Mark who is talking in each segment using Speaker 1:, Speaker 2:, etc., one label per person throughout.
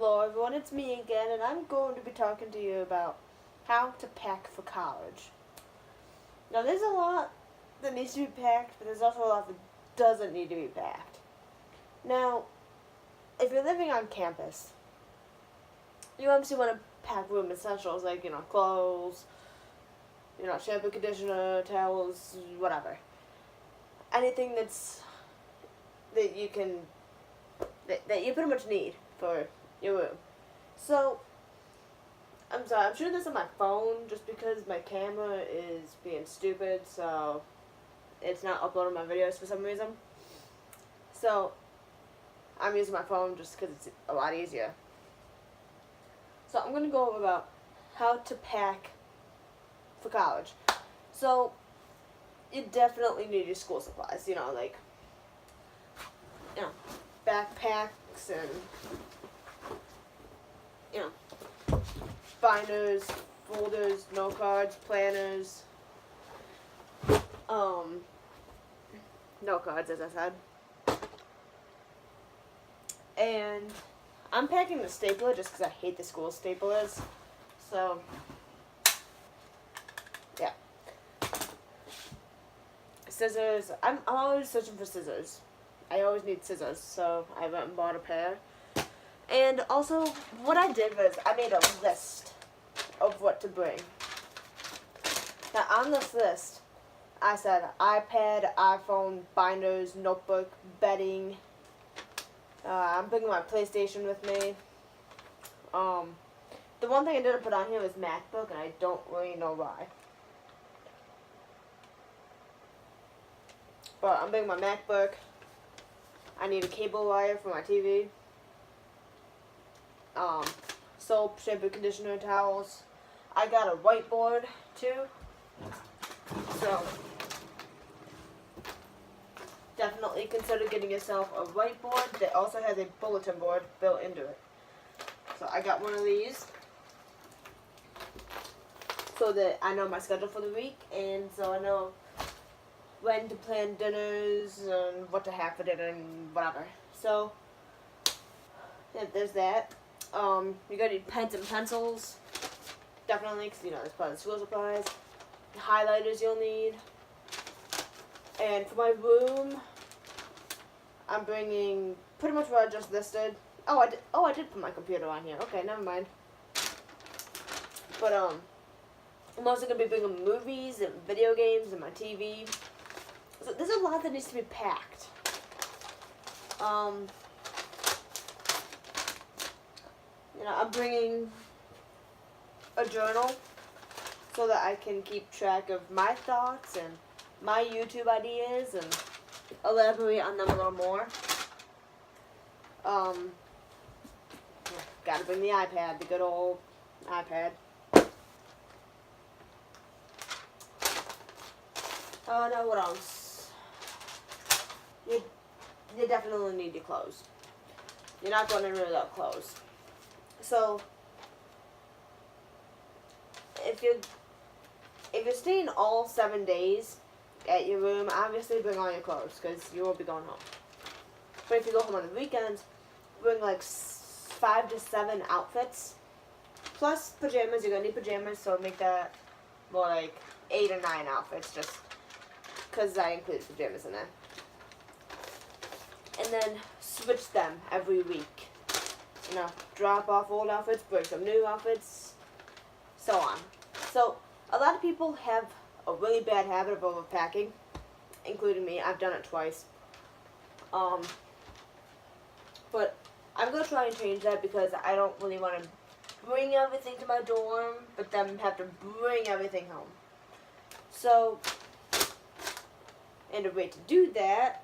Speaker 1: Hello everyone, it's me again, and I'm going to be talking to you about how to pack for college. Now there's a lot that needs to be packed, but there's also a lot that doesn't need to be packed. Now, if you're living on campus, you obviously want to pack room essentials like, clothes, shampoo, conditioner, towels, whatever. Anything that you can, that you pretty much need for your room. So, I'm sorry, I'm shooting this on my phone just because my camera is being stupid, so it's not uploading my videos for some reason. So, I'm using my phone just because it's a lot easier. So, I'm going to go over about how to pack for college. So, you definitely need your school supplies, backpacks and, binders, folders, note cards, planners, note cards, as I said. And I'm packing the stapler just because I hate the school staplers. So, yeah. Scissors. I'm always searching for scissors. I always need scissors, so I went and bought a pair. And also, what I did was I made a list of what to bring. Now, on this list, I said iPad, iPhone, binders, notebook, bedding. I'm bringing my PlayStation with me. The one thing I didn't put on here was MacBook, and I don't really know why. But I'm bringing my MacBook. I need a cable wire for my TV. Soap, shampoo, conditioner, towels. I got a whiteboard too. So definitely consider getting yourself a whiteboard that also has a bulletin board built into it. So I got one of these so that I know my schedule for the week, and so I know when to plan dinners and what to have for dinner and whatever. So yeah, there's that. You're gonna need pens and pencils, definitely, because it's part of the school supplies. Highlighters you'll need. And for my room, I'm bringing pretty much what I just listed. Oh, I did put my computer on here. Okay, never mind. But I'm also gonna be bringing movies and video games and my TV. So there's a lot that needs to be packed. I'm bringing a journal so that I can keep track of my thoughts and my YouTube ideas and elaborate on them a little more. Gotta bring the iPad, the good old iPad. Oh no, what else? You definitely need your clothes. You're not going anywhere without clothes. So, if you're staying all 7 days at your room, obviously bring all your clothes because you won't be going home. But if you go home on the weekends, bring like 5 to 7 outfits plus pajamas. You're gonna need pajamas, so make that more like 8 or 9 outfits, just because I included pajamas in there. And then switch them every week. Drop off old outfits, bring some new outfits, so on. So, a lot of people have a really bad habit of overpacking, including me. I've done it twice. But I'm going to try and change that because I don't really want to bring everything to my dorm, but then have to bring everything home. So, and a way to do that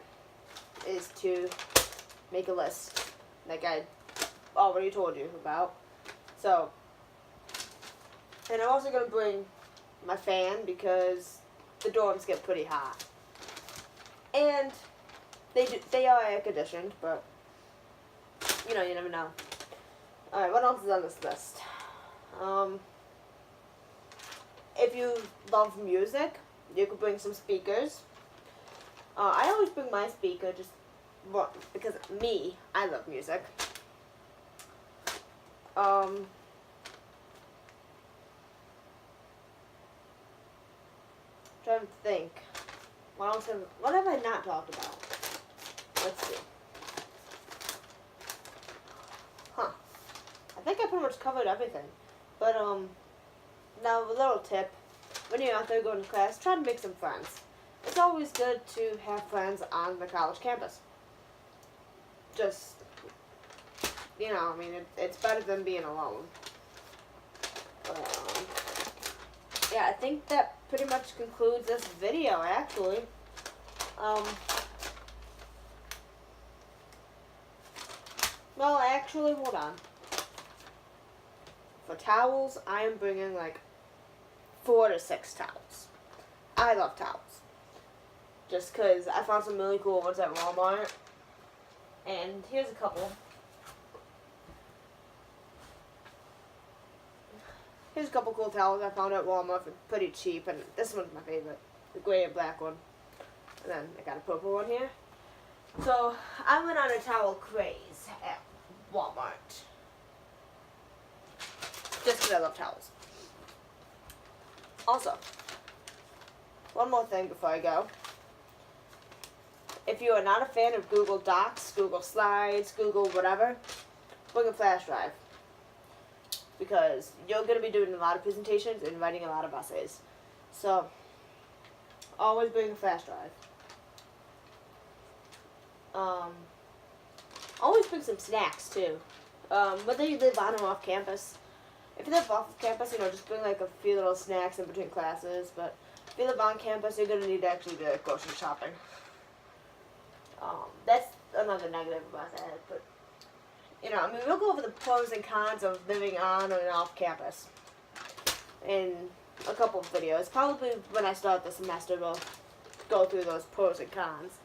Speaker 1: is to make a list, like I already told you about. So, and I'm also going to bring my fan because the dorms get pretty hot. And they are air conditioned, but you never know. Alright, what else is on this list? If you love music, you could bring some speakers. I always bring my speaker just because I love music. Trying to think. What have I not talked about? Let's see. Huh. I think I pretty much covered everything. But, now a little tip. When you're out there going to class, try to make some friends. It's always good to have friends on the college campus. Just, I mean, it's better than being alone. Yeah, I think that pretty much concludes this video, actually. Well, actually, hold on. For towels, I am bringing like 4 to 6 towels. I love towels. Just because I found some really cool ones at Walmart. And here's a couple. Here's a couple cool towels I found at Walmart for pretty cheap. And this one's my favorite. The gray and black one. And then I got a purple one here. So, I went on a towel craze at Walmart. Just because I love towels. Also, one more thing before I go. If you are not a fan of Google Docs, Google Slides, Google whatever, bring a flash drive. Because you're going to be doing a lot of presentations and writing a lot of essays. So, always bring a flash drive. Always bring some snacks too. Whether you live on or off campus. If you live off campus, just bring like a few little snacks in between classes. But if you live on campus, you're going to need to actually do grocery shopping. That's another negative about that. But, we'll go over the pros and cons of living on and off campus in a couple of videos. Probably when I start the semester, we'll go through those pros and cons.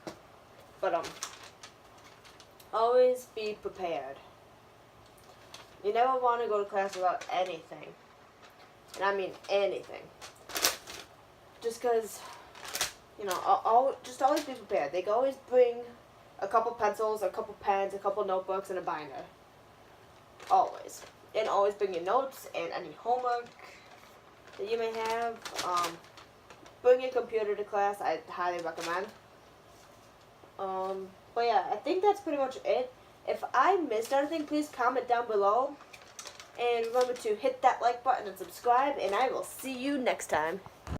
Speaker 1: But, always be prepared. You never want to go to class without anything. And I mean anything. Just because, just always be prepared. They can always bring a couple pencils, a couple pens, a couple notebooks, and a binder. Always. And always bring your notes and any homework that you may have. Bring your computer to class. I highly recommend. But yeah, I think that's pretty much it. If I missed anything, please comment down below. And remember to hit that like button and subscribe. And I will see you next time.